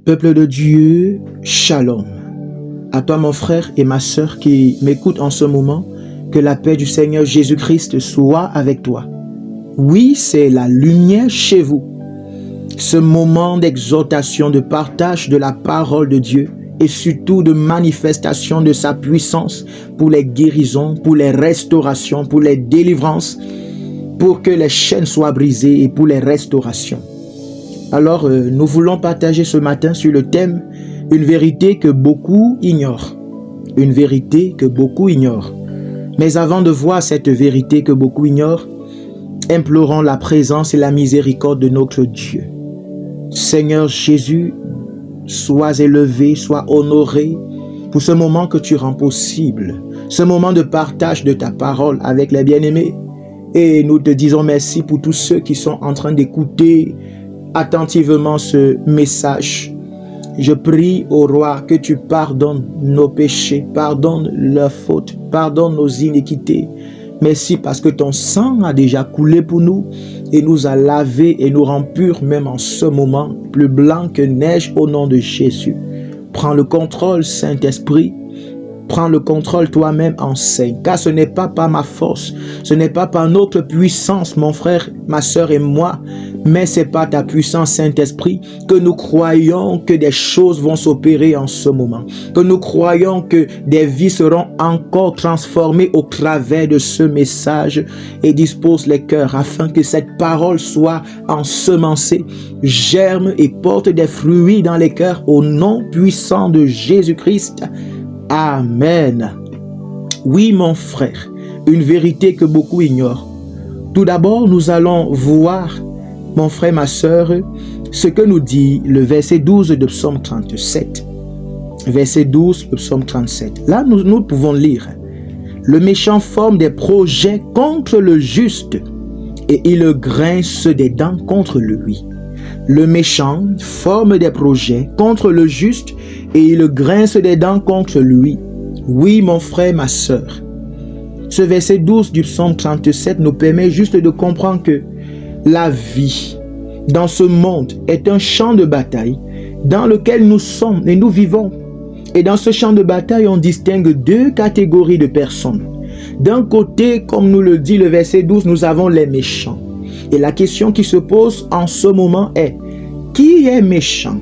Peuple de Dieu, shalom. À toi mon frère et ma sœur qui m'écoutent en ce moment, que la paix du Seigneur Jésus-Christ soit avec toi. Oui, c'est la lumière chez vous. Ce moment d'exhortation, de partage de la parole de Dieu et surtout de manifestation de sa puissance pour les guérisons, pour les restaurations, pour les délivrances, pour que les chaînes soient brisées et pour les restaurations. Alors, nous voulons partager ce matin sur le thème « Une vérité que beaucoup ignorent ». Une vérité que beaucoup ignorent. Mais avant de voir cette vérité que beaucoup ignorent, implorons la présence et la miséricorde de notre Dieu. Seigneur Jésus, sois élevé, sois honoré pour ce moment que tu rends possible, ce moment de partage de ta parole avec les bien-aimés. Et nous te disons merci pour tous ceux qui sont en train d'écouter attentivement ce message. Je prie au roi que tu pardonnes nos péchés, pardonne leurs fautes, pardonne nos iniquités. Merci parce que ton sang a déjà coulé pour nous et nous a lavés et nous rend purs même en ce moment, plus blanc que neige au nom de Jésus. Prends le contrôle, Saint-Esprit. Prends le contrôle toi-même, enseigne, car ce n'est pas par ma force, ce n'est pas par notre puissance, mon frère, ma soeur et moi, mais c'est par ta puissance, Saint-Esprit, que nous croyons que des choses vont s'opérer en ce moment, que nous croyons que des vies seront encore transformées au travers de ce message et dispose les cœurs afin que cette parole soit ensemencée, germe et porte des fruits dans les cœurs au nom puissant de Jésus-Christ. Amen. Oui, mon frère, une vérité que beaucoup ignorent. Tout d'abord, nous allons voir, mon frère, ma sœur, ce que nous dit le verset 12 de Psaume 37. Verset 12 de Psaume 37. Là, nous pouvons lire. Le méchant forme des projets contre le juste et il grince des dents contre lui. Le méchant forme des projets contre le juste et il grince des dents contre lui. Oui, mon frère, ma sœur. Ce verset 12 du psaume 37 nous permet juste de comprendre que la vie dans ce monde est un champ de bataille dans lequel nous sommes et nous vivons. Et dans ce champ de bataille, on distingue deux catégories de personnes. D'un côté, comme nous le dit le verset 12, nous avons les méchants. Et la question qui se pose en ce moment est, qui est méchant?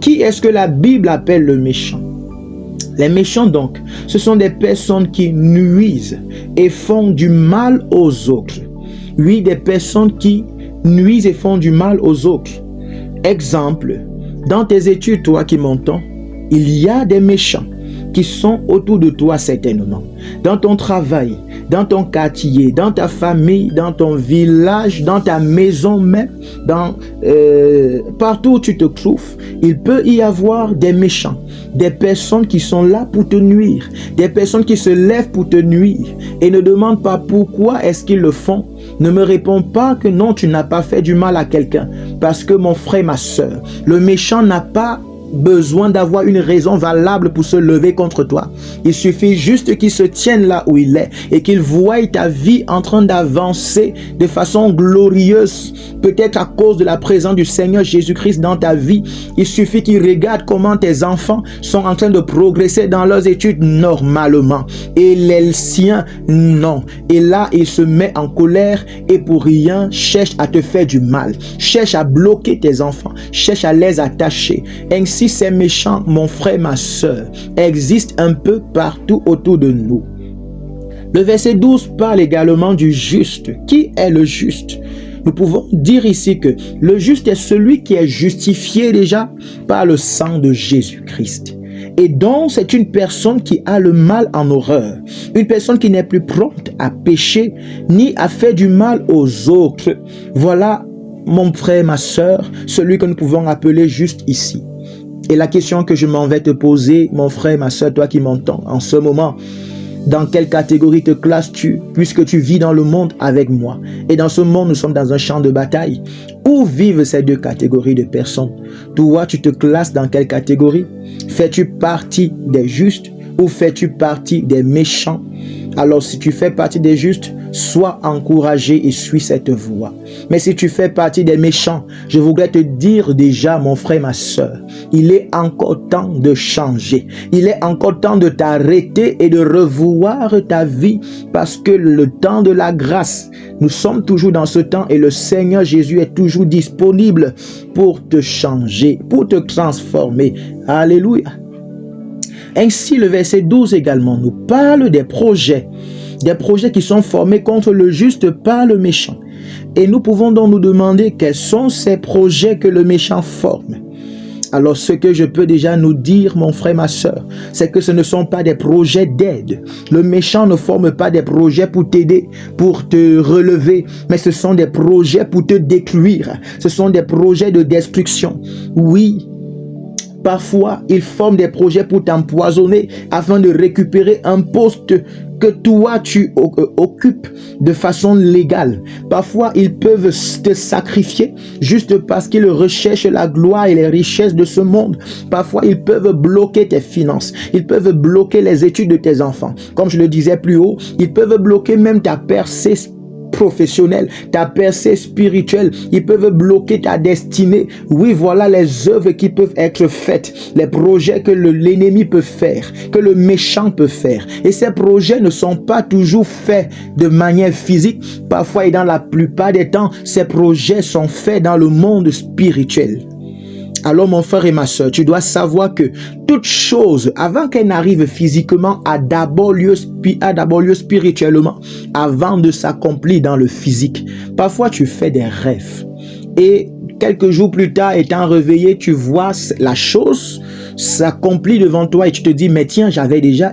Qui est-ce que la Bible appelle le méchant? Les méchants donc, ce sont des personnes qui nuisent et font du mal aux autres. Oui, des personnes qui nuisent et font du mal aux autres. Exemple, dans tes études, toi qui m'entends, il y a des méchants qui sont autour de toi certainement. Dans ton travail, dans ton quartier, dans ta famille, dans ton village, dans ta maison même, partout où tu te trouves, il peut y avoir des méchants, des personnes qui sont là pour te nuire, des personnes qui se lèvent pour te nuire et ne demandent pas pourquoi est-ce qu'ils le font. Ne me réponds pas que non, tu n'as pas fait du mal à quelqu'un, parce que mon frère, ma soeur, le méchant n'a pas besoin d'avoir une raison valable pour se lever contre toi. Il suffit juste qu'il se tienne là où il est et qu'il voie ta vie en train d'avancer de façon glorieuse, peut-être à cause de la présence du Seigneur Jésus-Christ dans ta vie. Il suffit qu'il regarde comment tes enfants sont en train de progresser dans leurs études normalement et les siens non. Et là, il se met en colère et pour rien cherche à te faire du mal, cherche à bloquer tes enfants, cherche à les attacher. Ainsi, ces méchants, mon frère, ma soeur, existent un peu partout autour de nous. Le verset 12 parle également du juste. Qui est le juste? Nous pouvons dire ici que le juste est celui qui est justifié déjà par le sang de Jésus-Christ. Et donc, c'est une personne qui a le mal en horreur. Une personne qui n'est plus prompte à pécher ni à faire du mal aux autres. Voilà, mon frère, ma soeur, celui que nous pouvons appeler juste ici. Et la question que je m'en vais te poser, mon frère, ma soeur, toi qui m'entends en ce moment, dans quelle catégorie te classes-tu puisque tu vis dans le monde avec moi? Et dans ce monde, nous sommes dans un champ de bataille. Où vivent ces deux catégories de personnes? Toi, tu te classes dans quelle catégorie? Fais-tu partie des justes ou fais-tu partie des méchants? Alors, si tu fais partie des justes, sois encouragé et suis cette voie. Mais si tu fais partie des méchants, je voudrais te dire déjà, mon frère, ma soeur, il est encore temps de changer. Il est encore temps de t'arrêter et de revoir ta vie, parce que le temps de la grâce, nous sommes toujours dans ce temps et le Seigneur Jésus est toujours disponible pour te changer, pour te transformer. Alléluia. Ainsi, le verset 12 également nous parle des projets qui sont formés contre le juste par le méchant. Et nous pouvons donc nous demander quels sont ces projets que le méchant forme. Alors, ce que je peux déjà nous dire, mon frère, ma soeur, c'est que ce ne sont pas des projets d'aide. Le méchant ne forme pas des projets pour t'aider, pour te relever, mais ce sont des projets pour te détruire. Ce sont des projets de destruction. Oui, parfois, il forme des projets pour t'empoisonner afin de récupérer un poste que toi tu occupes de façon légale. Parfois, ils peuvent te sacrifier juste parce qu'ils recherchent la gloire et les richesses de ce monde. Parfois, ils peuvent bloquer tes finances. Ils peuvent bloquer les études de tes enfants. Comme je le disais plus haut, ils peuvent bloquer même ta percée professionnelle, ta percée spirituelle. Ils peuvent bloquer ta destinée. Oui, voilà les œuvres qui peuvent être faites, les projets que l'ennemi peut faire, que le méchant peut faire. Et ces projets ne sont pas toujours faits de manière physique. Parfois et dans la plupart des temps, ces projets sont faits dans le monde spirituel. Alors mon frère et ma soeur, tu dois savoir que toute chose, avant qu'elle n'arrive physiquement, a d'abord lieu spirituellement, avant de s'accomplir dans le physique. Parfois tu fais des rêves et quelques jours plus tard, étant réveillé, tu vois la chose s'accomplit devant toi et tu te dis, mais tiens,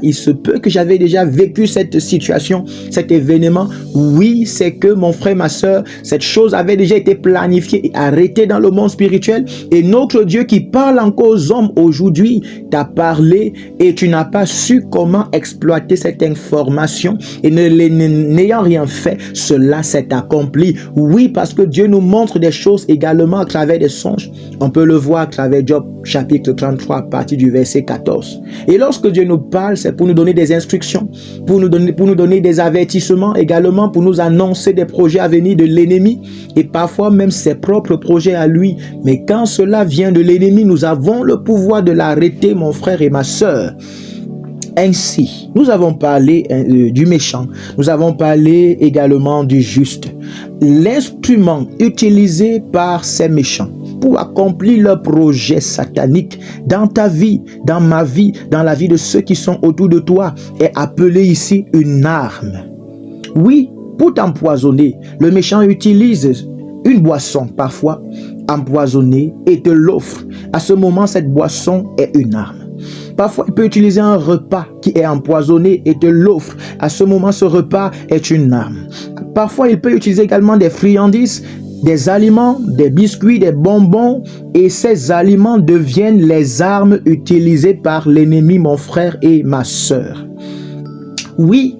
il se peut que j'avais déjà vécu cette situation, cet événement. Oui, c'est que mon frère, ma soeur, cette chose avait déjà été planifiée et arrêtée dans le monde spirituel, et notre Dieu qui parle encore aux hommes aujourd'hui t'a parlé et tu n'as pas su comment exploiter cette information, et n'ayant rien fait, cela s'est accompli. Oui, parce que Dieu nous montre des choses également à travers des songes. On peut le voir à travers Job chapitre 33 à partir du verset 14. Et lorsque Dieu nous parle, c'est pour nous donner des instructions, pour nous donner des avertissements, également pour nous annoncer des projets à venir de l'ennemi et parfois même ses propres projets à lui. Mais quand cela vient de l'ennemi, nous avons le pouvoir de l'arrêter, mon frère et ma sœur. Ainsi, nous avons parlé du méchant, nous avons parlé également du juste. L'instrument utilisé par ces méchants pour accomplir leur projet satanique dans ta vie, dans ma vie, dans la vie de ceux qui sont autour de toi est appelé ici une arme. Oui, pour t'empoisonner, le méchant utilise une boisson parfois empoisonnée et te l'offre. À ce moment, cette boisson est une arme. Parfois, il peut utiliser un repas qui est empoisonné et te l'offre. À ce moment, ce repas est une arme. Parfois, il peut utiliser également des friandises, des aliments, des biscuits, des bonbons, et ces aliments deviennent les armes utilisées par l'ennemi, mon frère et ma sœur. Oui,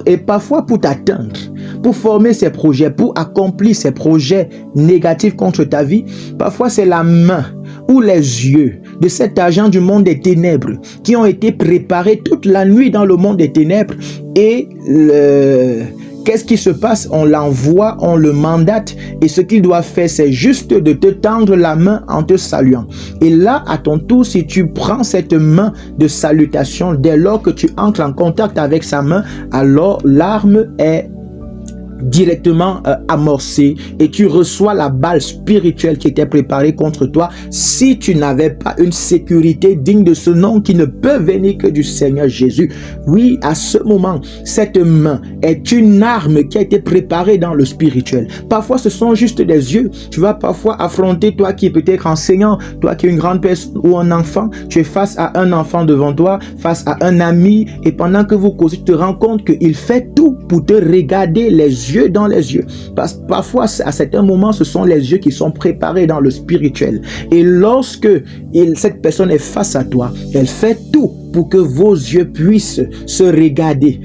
et parfois pour t'atteindre, pour former ces projets, pour accomplir ces projets négatifs contre ta vie, parfois c'est la main ou les yeux de cet agent du monde des ténèbres qui ont été préparés toute la nuit dans le monde des ténèbres, et qu'est-ce qui se passe? On l'envoie, on le mandate, et ce qu'il doit faire, c'est juste de te tendre la main en te saluant. Et là, à ton tour, si tu prends cette main de salutation, dès lors que tu entres en contact avec sa main, alors l'arme est directement amorcé et tu reçois la balle spirituelle qui était préparée contre toi si tu n'avais pas une sécurité digne de ce nom qui ne peut venir que du Seigneur Jésus. Oui, à ce moment, cette main est une arme qui a été préparée dans le spirituel. Parfois, ce sont juste des yeux. Tu vas parfois affronter, toi qui es peut-être enseignant, toi qui es une grande personne ou un enfant, tu es face à un enfant devant toi, face à un ami, et pendant que vous causez, tu te rends compte qu'il fait tout pour te regarder les yeux dans les yeux. Parce que parfois, à certains moments, ce sont les yeux qui sont préparés dans le spirituel. Et lorsque cette personne est face à toi, elle fait tout pour que vos yeux puissent se regarder.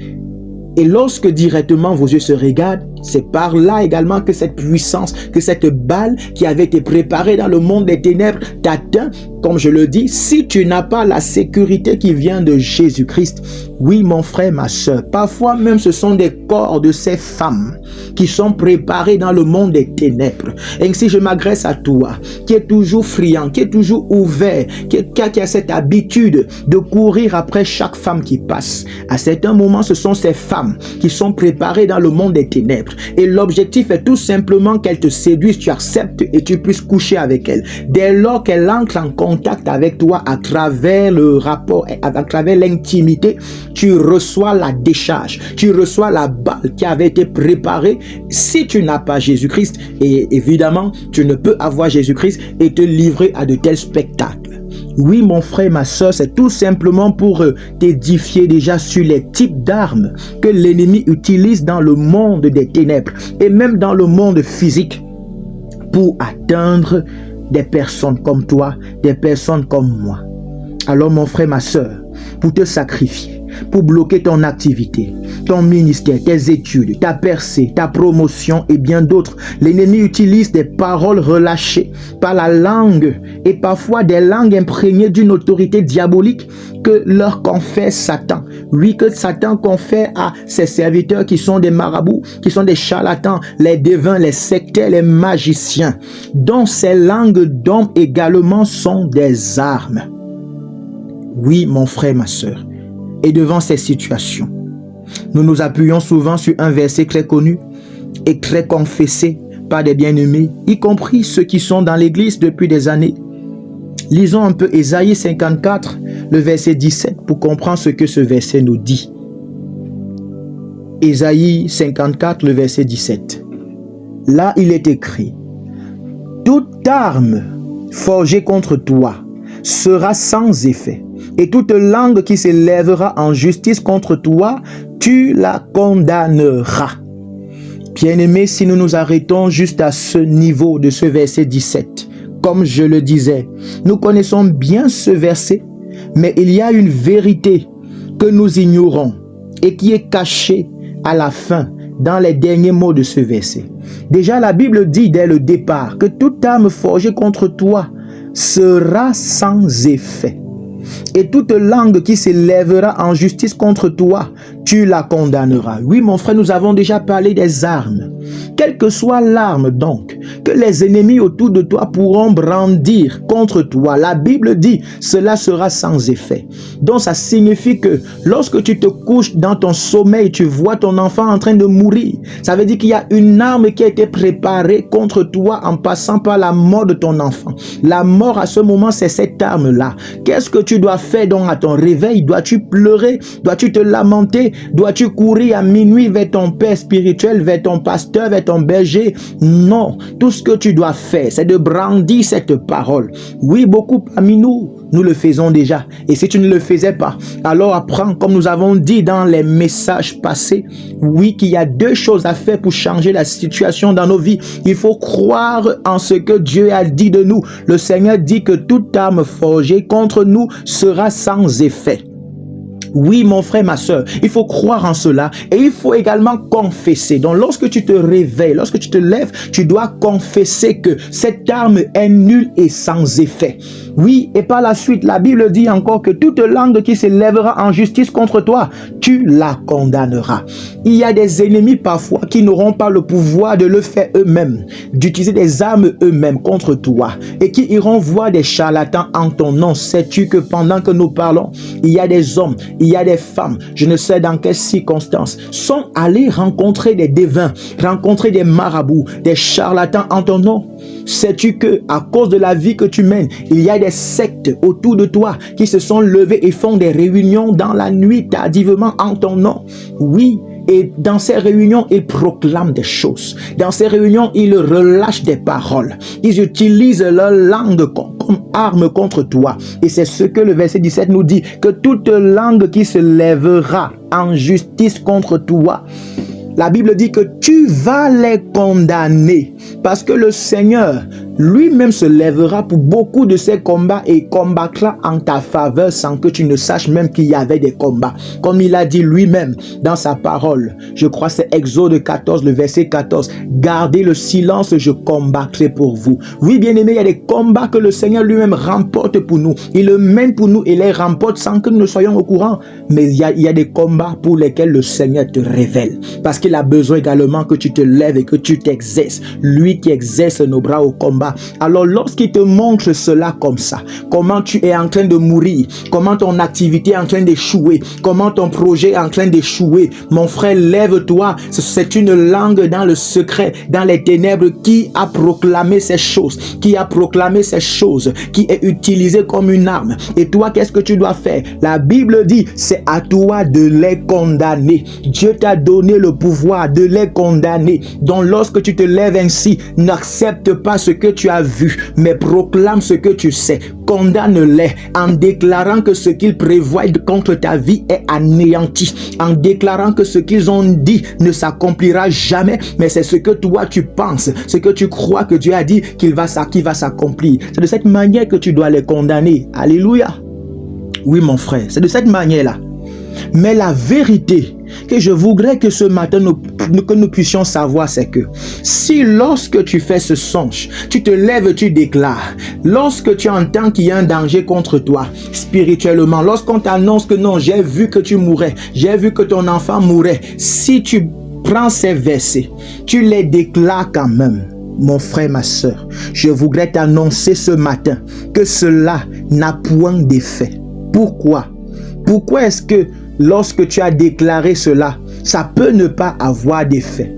Et lorsque directement vos yeux se regardent, C'est par là également que cette puissance, que cette balle qui avait été préparée dans le monde des ténèbres t'atteint. Comme je le dis, si tu n'as pas la sécurité qui vient de Jésus-Christ, oui mon frère, ma soeur, parfois même ce sont des corps de ces femmes qui sont préparées dans le monde des ténèbres. Et si je m'adresse à toi, qui est toujours friand, qui est toujours ouvert, qui a cette habitude de courir après chaque femme qui passe, à certains moments, ce sont ces femmes qui sont préparées dans le monde des ténèbres. Et l'objectif est tout simplement qu'elles te séduisent, tu acceptes et tu puisses coucher avec elles. Dès lors qu'elle entre en contact avec toi à travers le rapport, à travers l'intimité, tu reçois la décharge, tu reçois la balle qui avait été préparée. Si tu n'as pas Jésus-Christ, et évidemment, tu ne peux avoir Jésus-Christ et te livrer à de tels spectacles. Oui, mon frère, ma soeur, c'est tout simplement pour t'édifier déjà sur les types d'armes que l'ennemi utilise dans le monde des ténèbres et même dans le monde physique pour atteindre des personnes comme toi, des personnes comme moi. Alors, mon frère, ma soeur, pour te sacrifier, pour bloquer ton activité, ton ministère, tes études, ta percée, ta promotion et bien d'autres, l'ennemi utilise des paroles relâchées par la langue et parfois des langues imprégnées d'une autorité diabolique que leur confère Satan. Oui, que Satan confère à ses serviteurs qui sont des marabouts, qui sont des charlatans, les devins, les sectaires, les magiciens, dont ces langues d'hommes également sont des armes. Oui, mon frère, ma soeur. Et devant ces situations, nous nous appuyons souvent sur un verset très connu et très confessé par des bien-aimés, y compris ceux qui sont dans l'église depuis des années. Lisons un peu Ésaïe 54, le verset 17, pour comprendre ce que ce verset nous dit. Ésaïe 54, le verset 17. Là, il est écrit: « Toute arme forgée contre toi sera sans effet. Et toute langue qui s'élèvera en justice contre toi, tu la condamneras. » Bien-aimés, si nous nous arrêtons juste à ce niveau de ce verset 17, comme je le disais, nous connaissons bien ce verset, mais il y a une vérité que nous ignorons et qui est cachée à la fin, dans les derniers mots de ce verset. Déjà, la Bible dit dès le départ que toute arme forgée contre toi sera sans effet. Et toute langue qui s'élèvera en justice contre toi, tu la condamneras. Oui, mon frère, nous avons déjà parlé des armes. Quelle que soit l'arme donc, que les ennemis autour de toi pourront brandir contre toi, la Bible dit, cela sera sans effet. Donc ça signifie que lorsque tu te couches dans ton sommeil, tu vois ton enfant en train de mourir. Ça veut dire qu'il y a une arme qui a été préparée contre toi en passant par la mort de ton enfant. La mort à ce moment, c'est cette arme-là. Qu'est-ce que tu dois faire donc à ton réveil? Dois-tu pleurer? Dois-tu te lamenter? Dois-tu courir à minuit vers ton père spirituel, vers ton pasteur, vers ton berger? Non. Tout ce que tu dois faire, c'est de brandir cette parole. Oui, beaucoup parmi nous le faisons déjà. Et si tu ne le faisais pas, alors apprends, comme nous avons dit dans les messages passés, oui, qu'il y a deux choses à faire pour changer la situation dans nos vies. Il faut croire en ce que Dieu a dit de nous. Le Seigneur dit que toute arme forgée contre nous sera sans effet. Oui, mon frère, ma soeur, il faut croire en cela et il faut également confesser. Donc, lorsque tu te réveilles, lorsque tu te lèves, tu dois confesser que cette arme est nulle et sans effet. Oui, et par la suite, la Bible dit encore que toute langue qui s'élèvera en justice contre toi, tu la condamneras. Il y a des ennemis parfois qui n'auront pas le pouvoir de le faire eux-mêmes, d'utiliser des armes eux-mêmes contre toi et qui iront voir des charlatans en ton nom. Sais-tu que pendant que nous parlons, il y a des hommes, il y a des femmes, je ne sais dans quelles circonstances, sont allés rencontrer des devins, rencontrer des marabouts, des charlatans en ton nom. Sais-tu que à cause de la vie que tu mènes, il y a des sectes autour de toi qui se sont levés et font des réunions dans la nuit tardivement en ton nom? Oui. Et dans ces réunions, ils proclament des choses. Dans ces réunions, ils relâchent des paroles. Ils utilisent leur langue comme arme contre toi. Et c'est ce que le verset 17 nous dit, que toute langue qui se lèvera en justice contre toi, La Bible dit que tu vas les condamner parce que le Seigneur lui-même se lèvera pour beaucoup de ces combats et combattra en ta faveur sans que tu ne saches même qu'il y avait des combats. Comme il a dit lui-même dans sa parole, je crois c'est Exode 14, le verset 14, gardez le silence, je combattrai pour vous. Oui, bien-aimés, il y a des combats que le Seigneur lui-même remporte pour nous. Il le mène pour nous et les remporte sans que nous soyons au courant. Mais il y a des combats pour lesquels le Seigneur te révèle. Parce qu'il a besoin également que tu te lèves et que tu t'exerces. Lui qui exerce nos bras au combat. Alors lorsqu'il te montre cela comme ça, comment tu es en train de mourir, comment ton activité est en train d'échouer, comment ton projet est en train d'échouer, mon frère, lève-toi. C'est une langue dans le secret, dans les ténèbres qui a proclamé ces choses, qui est utilisée comme une arme. Et toi, qu'est-ce que tu dois faire? La Bible dit, c'est à toi de les condamner. Dieu t'a donné le pouvoir de les condamner. Donc lorsque tu te lèves ainsi, n'accepte pas ce que tu as vu, mais proclame ce que tu sais. Condamne-les en déclarant que ce qu'ils prévoient contre ta vie est anéanti, en déclarant que ce qu'ils ont dit ne s'accomplira jamais, mais c'est ce que toi tu penses, ce que tu crois que Dieu a dit qui va s'accomplir. C'est de cette manière que tu dois les condamner. Alléluia. Oui, mon frère, c'est de cette manière-là. Mais la vérité que je voudrais que ce matin que nous puissions savoir, c'est que si lorsque tu fais ce songe, tu te lèves, tu déclares, lorsque tu entends qu'il y a un danger contre toi spirituellement, lorsqu'on t'annonce que non, j'ai vu que tu mourrais, j'ai vu que ton enfant mourait, si tu prends ces versets, tu les déclares quand même. Mon frère, ma soeur, je voudrais t'annoncer ce matin que cela n'a point d'effet. Pourquoi? Pourquoi est-ce que lorsque tu as déclaré cela, ça peut ne pas avoir d'effet?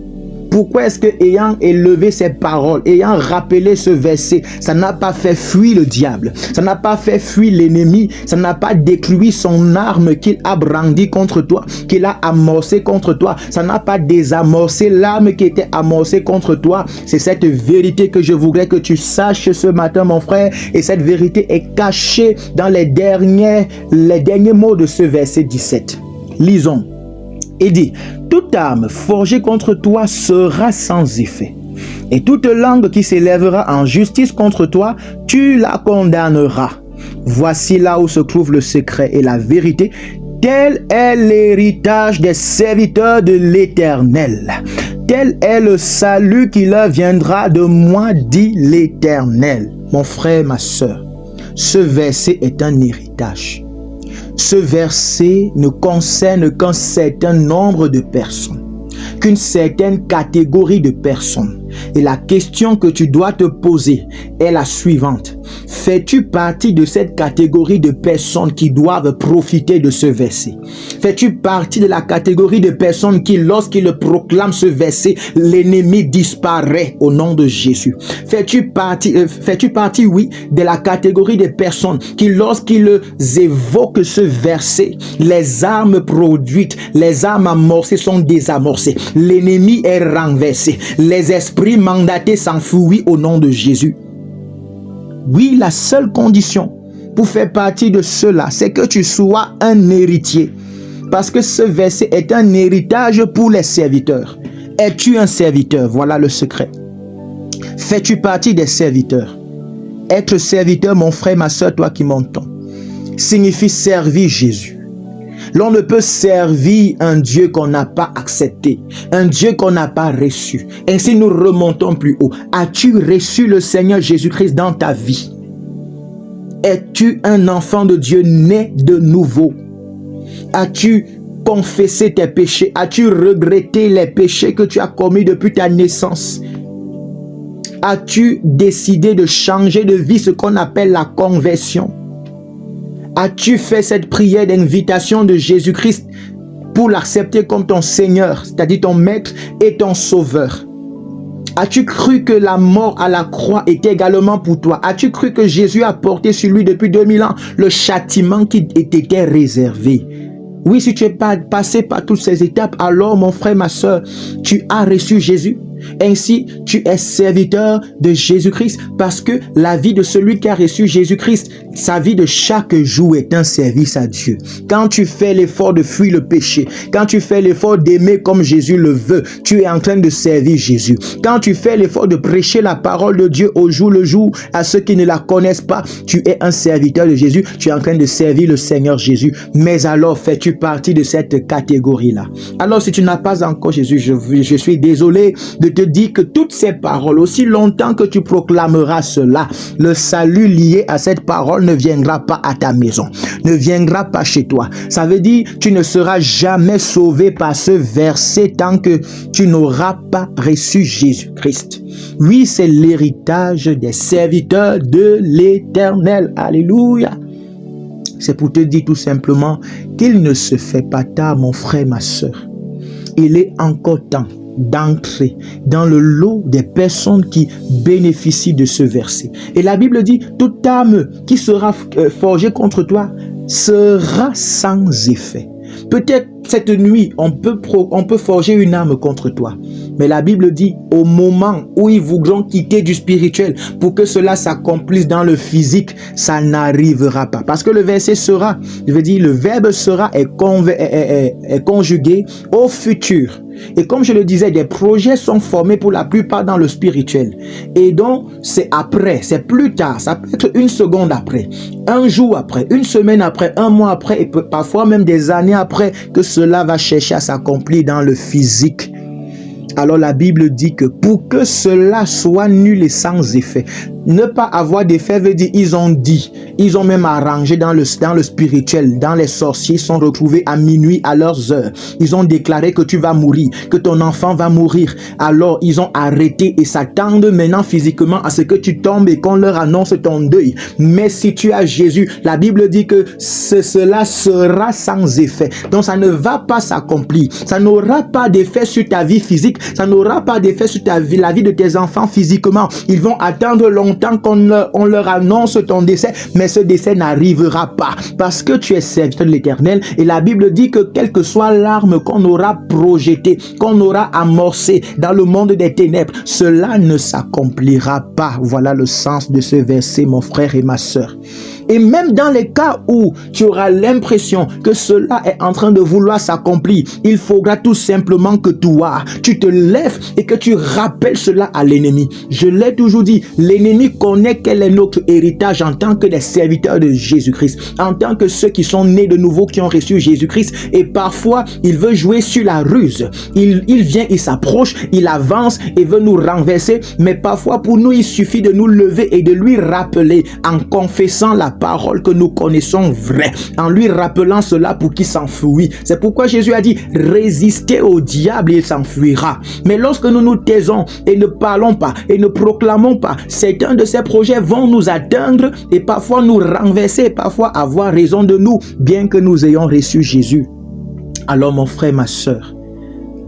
Pourquoi est-ce que, ayant élevé ces paroles, ayant rappelé ce verset, ça n'a pas fait fuir le diable, ça n'a pas fait fuir l'ennemi, ça n'a pas détruit son arme qu'il a brandie contre toi, qu'il a amorcée contre toi, ça n'a pas désamorcé l'arme qui était amorcée contre toi? C'est cette vérité que je voudrais que tu saches ce matin, mon frère, et cette vérité est cachée dans les derniers mots de ce verset 17. Lisons. Il dit, toute arme forgée contre toi sera sans effet. Et toute langue qui s'élèvera en justice contre toi, tu la condamneras. Voici là où se trouve le secret et la vérité. Tel est l'héritage des serviteurs de l'Éternel. Tel est le salut qui leur viendra de moi, dit l'Éternel. Mon frère, ma soeur, ce verset est un héritage. Ce verset ne concerne qu'un certain nombre de personnes, qu'une certaine catégorie de personnes. Et la question que tu dois te poser est la suivante. Fais-tu partie de cette catégorie de personnes qui doivent profiter de ce verset? Fais-tu partie de la catégorie de personnes qui, lorsqu'ils proclament ce verset, l'ennemi disparaît au nom de Jésus? Fais-tu partie, oui, de la catégorie de personnes qui, lorsqu'ils évoquent ce verset, les armes produites, les armes amorcées sont désamorcées, l'ennemi est renversé, les esprits mandatés s'enfuient au nom de Jésus? Oui, la seule condition pour faire partie de cela, c'est que tu sois un héritier. Parce que ce verset est un héritage pour les serviteurs. Es-tu un serviteur? Voilà le secret. Fais-tu partie des serviteurs? Être serviteur, mon frère, ma soeur, toi qui m'entends, signifie servir Jésus. L'on ne peut servir un Dieu qu'on n'a pas accepté, un Dieu qu'on n'a pas reçu. Ainsi, nous remontons plus haut. As-tu reçu le Seigneur Jésus-Christ dans ta vie? Es-tu un enfant de Dieu né de nouveau? As-tu confessé tes péchés? As-tu regretté les péchés que tu as commis depuis ta naissance? As-tu décidé de changer de vie, ce qu'on appelle la conversion? As-tu fait cette prière d'invitation de Jésus-Christ pour l'accepter comme ton Seigneur, c'est-à-dire ton Maître et ton Sauveur? As-tu cru que la mort à la croix était également pour toi? As-tu cru que Jésus a porté sur lui depuis 2000 ans le châtiment qui était réservé? Oui, si tu es passé par toutes ces étapes, alors mon frère, ma soeur, tu as reçu Jésus. Ainsi, tu es serviteur de Jésus-Christ parce que la vie de celui qui a reçu Jésus-Christ, sa vie de chaque jour est un service à Dieu. Quand tu fais l'effort de fuir le péché, quand tu fais l'effort d'aimer comme Jésus le veut, tu es en train de servir Jésus. Quand tu fais l'effort de prêcher la parole de Dieu au jour le jour à ceux qui ne la connaissent pas, tu es un serviteur de Jésus, tu es en train de servir le Seigneur Jésus. Mais alors, fais-tu partie de cette catégorie-là? Alors, si tu n'as pas encore Jésus, je suis désolé de te dire que toutes ces paroles, aussi longtemps que tu proclameras cela, le salut lié à cette parole ne viendra pas à ta maison, ne viendra pas chez toi. Ça veut dire, tu ne seras jamais sauvé par ce verset tant que tu n'auras pas reçu Jésus-Christ. Oui, c'est l'héritage des serviteurs de l'Éternel. Alléluia. C'est pour te dire tout simplement qu'il ne se fait pas tard, mon frère, ma soeur. Il est encore temps d'entrer dans le lot des personnes qui bénéficient de ce verset. Et la Bible dit, toute arme qui sera forgée contre toi sera sans effet. Peut-être cette nuit, on peut forger une arme contre toi. Mais la Bible dit, au moment où ils voudront quitter du spirituel pour que cela s'accomplisse dans le physique, ça n'arrivera pas. Parce que le verset sera, je veux dire, le verbe sera est conjugué au futur. Et comme je le disais, des projets sont formés pour la plupart dans le spirituel. Et donc, c'est après, c'est plus tard. Ça peut être une seconde après, un jour après, une semaine après, un mois après, et parfois même des années après que cela va chercher à s'accomplir dans le physique. Alors la Bible dit que pour que cela soit nul et sans effet, ne pas avoir d'effet veut dire ils ont même arrangé dans le spirituel, dans les sorciers sont retrouvés à minuit à leurs heures. Ils ont déclaré que tu vas mourir, que ton enfant va mourir. Alors ils ont arrêté et s'attendent maintenant physiquement à ce que tu tombes et qu'on leur annonce ton deuil. Mais si tu as Jésus, la Bible dit que cela sera sans effet. Donc ça ne va pas s'accomplir. Ça n'aura pas d'effet sur ta vie physique. Ça n'aura pas d'effet sur la vie de tes enfants physiquement. Ils vont attendre longtemps qu'on leur annonce ton décès, mais ce décès n'arrivera pas parce que tu es serviteur de l'Éternel. Et la Bible dit que quelle que soit l'arme qu'on aura projetée, qu'on aura amorcée dans le monde des ténèbres, cela ne s'accomplira pas. Voilà le sens de ce verset, mon frère et ma soeur. Et même dans les cas où tu auras l'impression que cela est en train de vouloir s'accomplir, il faudra tout simplement que toi, tu te lèves et que tu rappelles cela à l'ennemi. Je l'ai toujours dit, l'ennemi connaît quel est notre héritage en tant que des serviteurs de Jésus-Christ, en tant que ceux qui sont nés de nouveau, qui ont reçu Jésus-Christ. Et parfois, il veut jouer sur la ruse. Il vient, il s'approche, il avance et veut nous renverser. Mais parfois, pour nous, il suffit de nous lever et de lui rappeler en confessant la parole que nous connaissons vraie, en lui rappelant cela pour qu'il s'enfuit. C'est pourquoi Jésus a dit, résistez au diable et il s'enfuira. Mais lorsque nous nous taisons et ne parlons pas et ne proclamons pas, certains de ces projets vont nous atteindre et parfois nous renverser, parfois avoir raison de nous, bien que nous ayons reçu Jésus. Alors mon frère, ma soeur,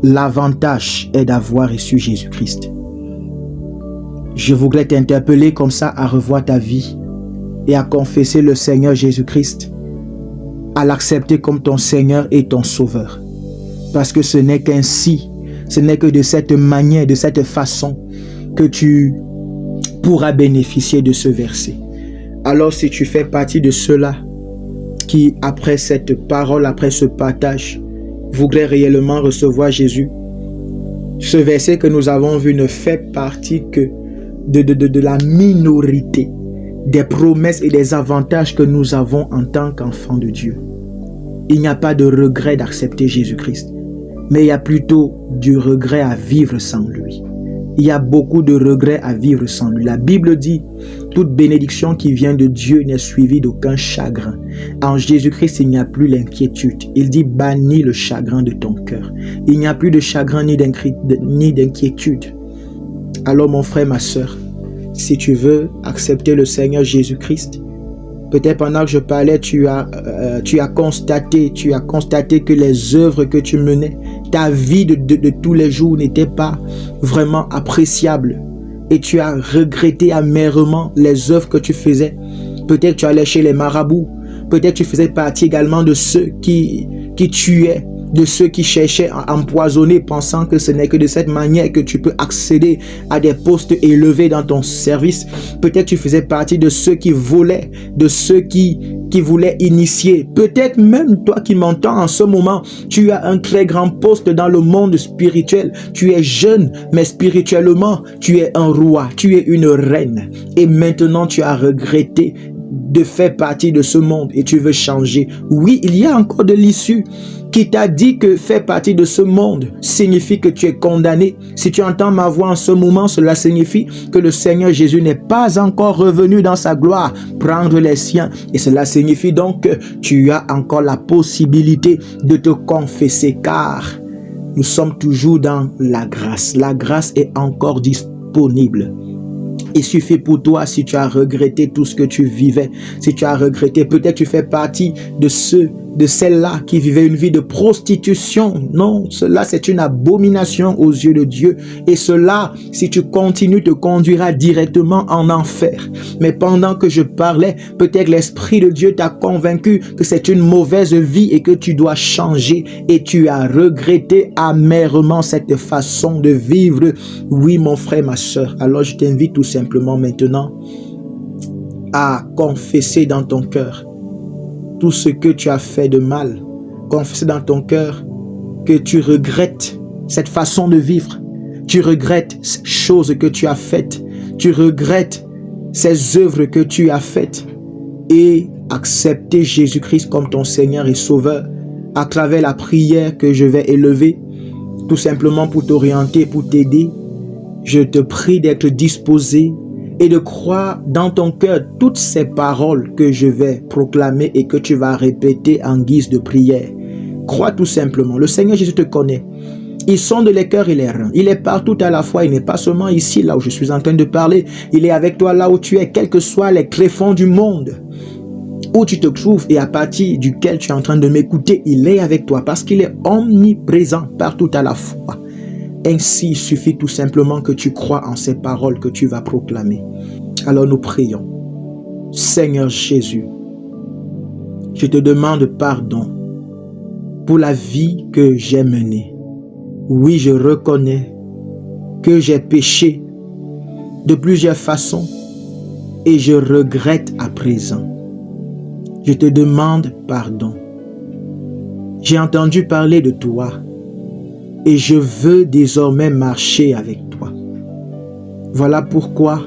l'avantage est d'avoir reçu Jésus-Christ. Je voudrais t'interpeller comme ça à revoir ta vie et à confesser le Seigneur Jésus-Christ, à l'accepter comme ton Seigneur et ton Sauveur. Parce que ce n'est qu'ainsi, ce n'est que de cette manière, de cette façon que tu pourras bénéficier de ce verset. Alors si tu fais partie de ceux-là qui, après cette parole, après ce partage, voudraient réellement recevoir Jésus, ce verset que nous avons vu ne fait partie que de la minorité des promesses et des avantages que nous avons en tant qu'enfants de Dieu. Il n'y a pas de regret d'accepter Jésus-Christ, mais il y a plutôt du regret à vivre sans lui. Il y a beaucoup de regrets à vivre sans lui. La Bible dit, toute bénédiction qui vient de Dieu n'est suivie d'aucun chagrin. En Jésus-Christ, il n'y a plus l'inquiétude. Il dit, bannis le chagrin de ton cœur. Il n'y a plus de chagrin ni d'inquiétude. Alors mon frère, ma soeur, si tu veux accepter le Seigneur Jésus-Christ, peut-être pendant que je parlais, tu as constaté que les œuvres que tu menais, ta vie de tous les jours n'était pas vraiment appréciable. Et tu as regretté amèrement les œuvres que tu faisais. Peut-être tu allais chez les marabouts. Peut-être tu faisais partie également de ceux qui tuaient de ceux qui cherchaient à empoisonner, pensant que ce n'est que de cette manière que tu peux accéder à des postes élevés dans ton service. Peut-être tu faisais partie de ceux qui volaient, de ceux qui voulaient initier. Peut-être même toi qui m'entends en ce moment, tu as un très grand poste dans le monde spirituel. Tu es jeune, mais spirituellement, tu es un roi, tu es une reine. Et maintenant, tu as regretté de faire partie de ce monde et tu veux changer. Oui, il y a encore de l'issue. Qui t'a dit que faire partie de ce monde signifie que tu es condamné? Si tu entends ma voix en ce moment, cela signifie que le Seigneur Jésus n'est pas encore revenu dans sa gloire prendre les siens. Et cela signifie donc que tu as encore la possibilité de te confesser, car nous sommes toujours dans la grâce. La grâce est encore disponible. Il suffit pour toi, si tu as regretté tout ce que tu vivais, si tu as regretté, peut-être tu fais partie de celles-là qui vivaient une vie de prostitution. Non, cela c'est une abomination aux yeux de Dieu. Et cela, si tu continues, te conduira directement en enfer. Mais pendant que je parlais, peut-être l'Esprit de Dieu t'a convaincu que c'est une mauvaise vie et que tu dois changer. Et tu as regretté amèrement cette façon de vivre. Oui, mon frère, ma soeur. Alors je t'invite tout simplement maintenant à confesser dans ton cœur tout ce que tu as fait de mal. Confesser dans ton cœur que tu regrettes cette façon de vivre. Tu regrettes ces choses que tu as faites. Tu regrettes ces œuvres que tu as faites. Et accepter Jésus-Christ comme ton Seigneur et Sauveur à travers la prière que je vais élever, tout simplement pour t'orienter, pour t'aider. Je te prie d'être disposé et de croire dans ton cœur toutes ces paroles que je vais proclamer et que tu vas répéter en guise de prière. Crois tout simplement. Le Seigneur Jésus te connaît. Il sonde les cœurs et les reins. Il est partout à la fois. Il n'est pas seulement ici, là où je suis en train de parler. Il est avec toi là où tu es, quels que soient les tréfonds du monde où tu te trouves et à partir duquel tu es en train de m'écouter. Il est avec toi parce qu'il est omniprésent partout à la fois. Ainsi, il suffit tout simplement que tu crois en ces paroles que tu vas proclamer. Alors nous prions. Seigneur Jésus, je te demande pardon pour la vie que j'ai menée. Oui, je reconnais que j'ai péché de plusieurs façons et je regrette à présent. Je te demande pardon. J'ai entendu parler de toi. Et je veux désormais marcher avec toi. Voilà pourquoi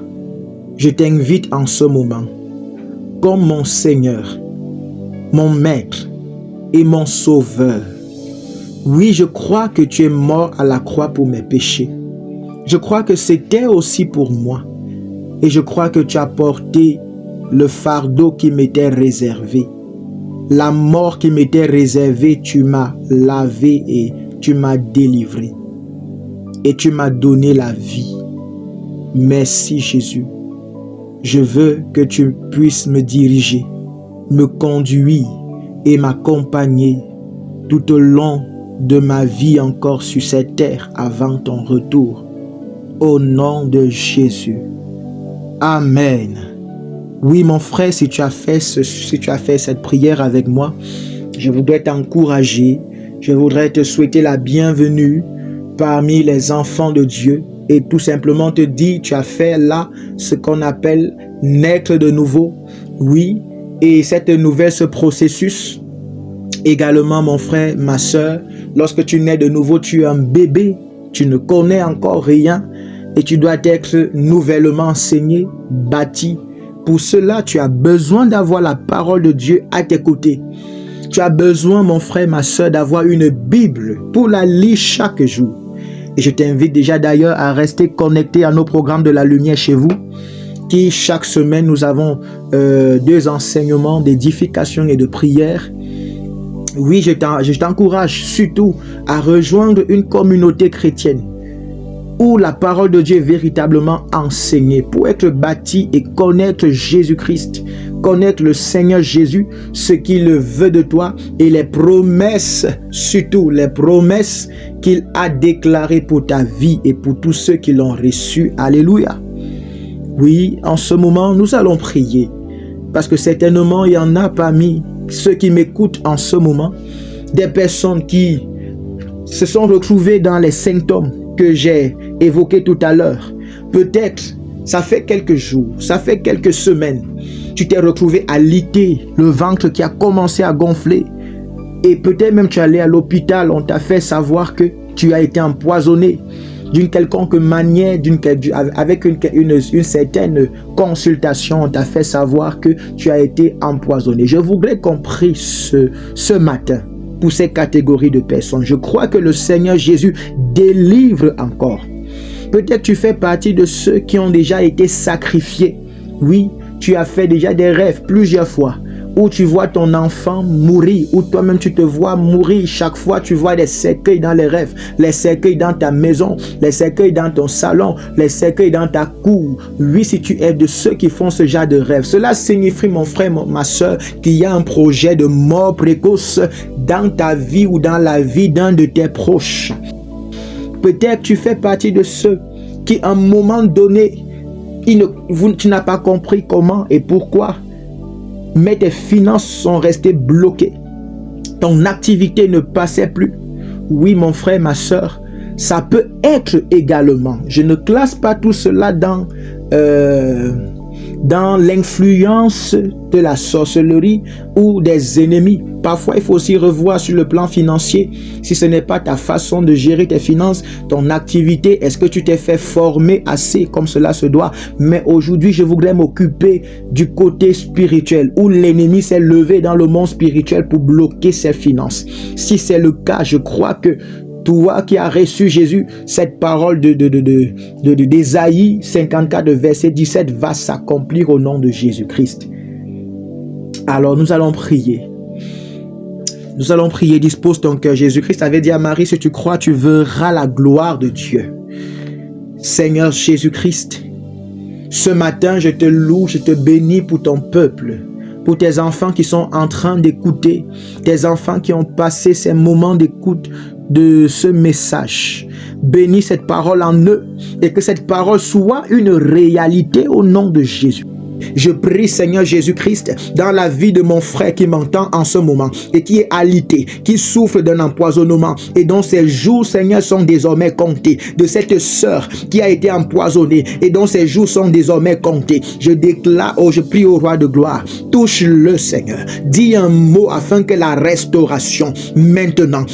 je t'invite en ce moment, comme mon Seigneur, mon Maître et mon Sauveur. Oui, je crois que tu es mort à la croix pour mes péchés. Je crois que c'était aussi pour moi. Et je crois que tu as porté le fardeau qui m'était réservé. La mort qui m'était réservée, tu m'as lavé et tu m'as délivré et tu m'as donné la vie. Merci Jésus. Je veux que tu puisses me diriger, me conduire et m'accompagner tout au long de ma vie encore sur cette terre avant ton retour. Au nom de Jésus. Amen. Oui mon frère, si tu as fait cette prière avec moi, je voudrais t'encourager. Je voudrais te souhaiter la bienvenue parmi les enfants de Dieu et tout simplement te dire, tu as fait là ce qu'on appelle naître de nouveau. Oui, et cette nouvelle, ce processus, également mon frère, ma soeur, lorsque tu nais de nouveau, tu es un bébé, tu ne connais encore rien et tu dois être nouvellement enseigné, bâti. Pour cela, tu as besoin d'avoir la parole de Dieu à tes côtés. Tu as besoin, mon frère, ma soeur, d'avoir une Bible pour la lire chaque jour. Et je t'invite déjà d'ailleurs à rester connecté à nos programmes de la lumière chez vous, qui chaque semaine, nous avons 2 enseignements d'édification et de prière. Oui, je t'encourage surtout à rejoindre une communauté chrétienne où la parole de Dieu est véritablement enseignée pour être bâti et connaître Jésus-Christ, connaître le Seigneur Jésus, ce qu'il veut de toi et les promesses, surtout les promesses qu'il a déclarées pour ta vie et pour tous ceux qui l'ont reçu. Alléluia. Oui, en ce moment, nous allons prier parce que certainement, il y en a parmi ceux qui m'écoutent en ce moment, des personnes qui se sont retrouvés dans les symptômes que j'ai évoqués tout à l'heure. Peut-être, ça fait quelques jours, ça fait quelques semaines, tu t'es retrouvé alité, le ventre qui a commencé à gonfler. Et peut-être même tu es allé à l'hôpital, on t'a fait savoir que tu as été empoisonné d'une quelconque manière, avec une certaine consultation, on t'a fait savoir que tu as été empoisonné. Je voudrais qu'on prie ce matin pour ces catégories de personnes. Je crois que le Seigneur Jésus délivre encore. Peut-être tu fais partie de ceux qui ont déjà été sacrifiés. Oui, tu as fait déjà des rêves plusieurs fois où tu vois ton enfant mourir, ou toi-même tu te vois mourir. Chaque fois tu vois des cercueils dans les rêves, les cercueils dans ta maison, les cercueils dans ton salon, les cercueils dans ta cour. Oui, si tu es de ceux qui font ce genre de rêve, cela signifie, mon frère, ma soeur, qu'il y a un projet de mort précoce dans ta vie ou dans la vie d'un de tes proches. Peut-être tu fais partie de ceux qui, à un moment donné, tu n'as pas compris comment et pourquoi, mais tes finances sont restées bloquées. Ton activité ne passait plus. Oui, mon frère, ma soeur, ça peut être également. Je ne classe pas tout cela dans l'influence de la sorcellerie ou des ennemis. Parfois, il faut aussi revoir sur le plan financier. Si ce n'est pas ta façon de gérer tes finances, ton activité, est-ce que tu t'es fait former assez comme cela se doit? Mais aujourd'hui, je voudrais m'occuper du côté spirituel où l'ennemi s'est levé dans le monde spirituel pour bloquer ses finances. Si c'est le cas, je crois que toi qui as reçu Jésus, cette parole d'Ésaïe 54, verset 17 va s'accomplir au nom de Jésus-Christ. Alors nous allons prier. Nous allons prier, dispose ton cœur. Jésus-Christ avait dit à Marie, si tu crois, tu verras la gloire de Dieu. Seigneur Jésus-Christ, ce matin, je te loue, je te bénis pour ton peuple, pour tes enfants qui sont en train d'écouter, tes enfants qui ont passé ces moments d'écoute de ce message. Bénis cette parole en eux et que cette parole soit une réalité au nom de Jésus. Je prie, Seigneur Jésus-Christ, dans la vie de mon frère qui m'entend en ce moment et qui est alité, qui souffre d'un empoisonnement et dont ses jours, Seigneur, sont désormais comptés. De cette sœur qui a été empoisonnée et dont ses jours sont désormais comptés. Je déclare, je prie au roi de gloire, touche-le, Seigneur. Dis un mot afin que la restauration, maintenant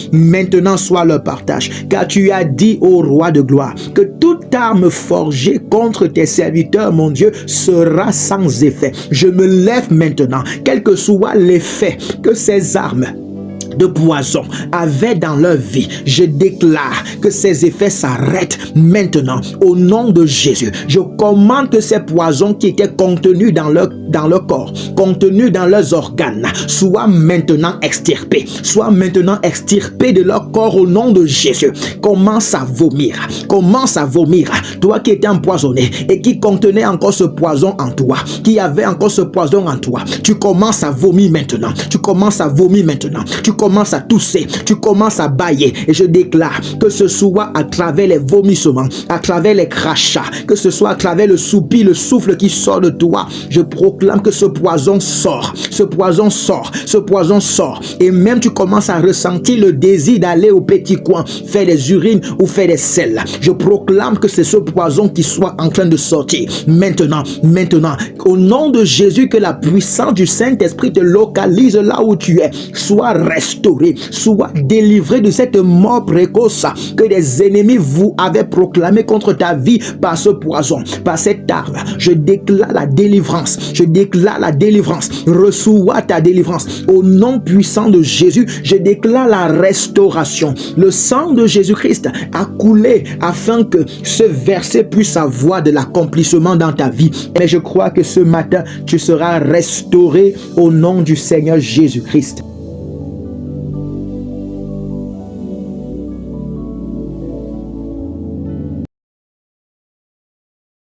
soit leur partage. Car tu as dit au roi de gloire que toute arme forgée contre tes serviteurs, mon Dieu, sera sans effet. Je me lève maintenant, quel que soit l'effet que ces armes de poison avaient dans leur vie, je déclare que ces effets s'arrêtent maintenant au nom de Jésus. Je commande que ces poisons qui étaient contenus dans leur corps, contenus dans leurs organes, soient maintenant extirpés, de leur corps au nom de Jésus. Commence à vomir, toi qui étais empoisonné et qui contenait encore ce poison en toi, qui avait encore ce poison en toi, tu commences à vomir maintenant, tu commences à tousser, tu commences à bâiller, et je déclare que ce soit à travers les vomissements, à travers les crachats, que ce soit à travers le soupir, le souffle qui sort de toi, je proclame que ce poison sort, et même tu commences à ressentir le désir d'aller au petit coin, faire des urines ou faire des selles. Je proclame que c'est ce poison qui soit en train de sortir maintenant, au nom de Jésus, que la puissance du Saint-Esprit te localise là où tu es, soit restauré, soit délivré de cette mort précoce que les ennemis vous avaient proclamé contre ta vie par ce poison, par cette arme. Je déclare la délivrance, reçois ta délivrance au nom puissant de Jésus. Je déclare la restauration. Le sang de Jésus-Christ a coulé afin que ce verset puisse avoir de l'accomplissement dans ta vie. Mais je crois que ce matin tu seras restauré au nom du Seigneur Jésus-Christ.